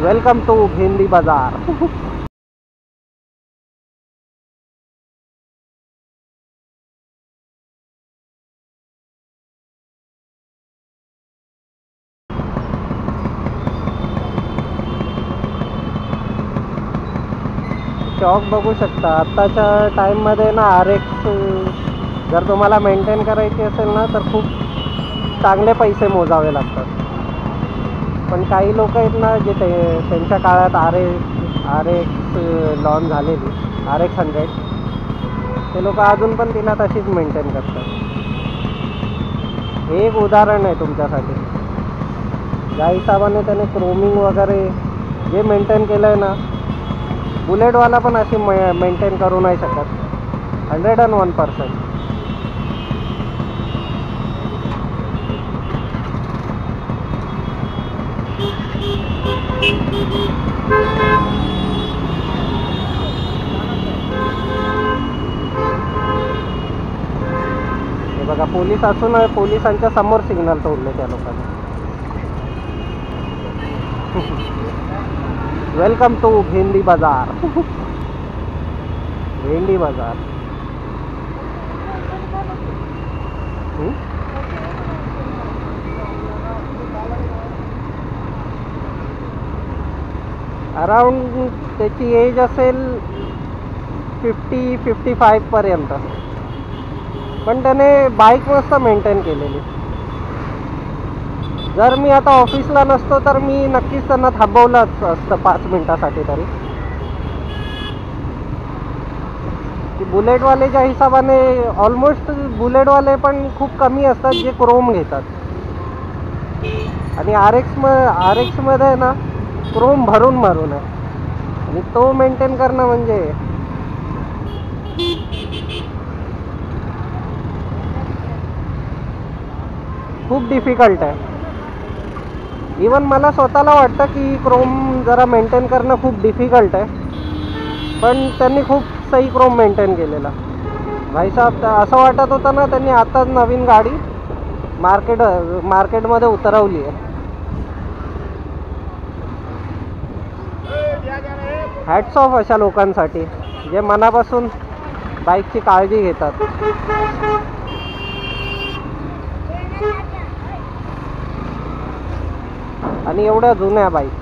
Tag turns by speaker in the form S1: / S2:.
S1: Welcome to भेंडी बाजार. Stock बघू शकता. आत्ताच्या टाईममध्ये ना RX जर तुम्हाला मेंटेन करायची असेल ना तर खूप चांगले पैसे मोजावे लागतात. पण काही लोक आहेत ना जे त्यांच्या काळात RX लॉन्च झालेली RX 100 ते लोक अजून पण तिला तशीच मेंटेन करतात. हे एक उदाहरण आहे तुमच्यासाठी. ज्या हिशोबाने त्याने क्रोमिंग वगैरे जे मेंटेन केलं आहे ना, बुलेटवाला पण अशी मेंटेन करू नाही शकत. 101%. हे बघा, पोलीस असून पोलिसांच्या समोर सिग्नल तोडले त्या लोकांनी. वेलकम टू भेंडी बाजार. भेंडी बाजार. अराउंड त्याची एज असेल 50-55 पर्यंत. पण त्याने बाईक मस्त मेंटेन केलेली. जर मी आता ऑफिसला नसतो तर मी नक्कीच त्यांना थांबवलंच असतं 5 मिनिटासाठी तरी. बुलेटवालेच्या हिशोबाने ऑलमोस्ट बुलेटवाले पण खूप कमी असतात जे क्रोम घेतात. आणि RX मध्ये ना क्रोम भरून आहे. आणि तो मेंटेन करणं म्हणजे खूप डिफिकल्ट आहे. इवन मला स्वतःला वाटतं की क्रोम जरा मेंटेन करणं खूप डिफिकल्ट आहे. पण त्यांनी खूप सही क्रोम मेंटेन केलेला. भाईसाहेब असं वाटत होतं ना त्यांनी आताच नवीन गाडी मार्केटमध्ये उतरवली आहे. हॅट्स ऑफ अशा लोकांसाठी जे मनापासून बाईकची काळजी घेतात. आणि एवढ्या जुन्या बाईक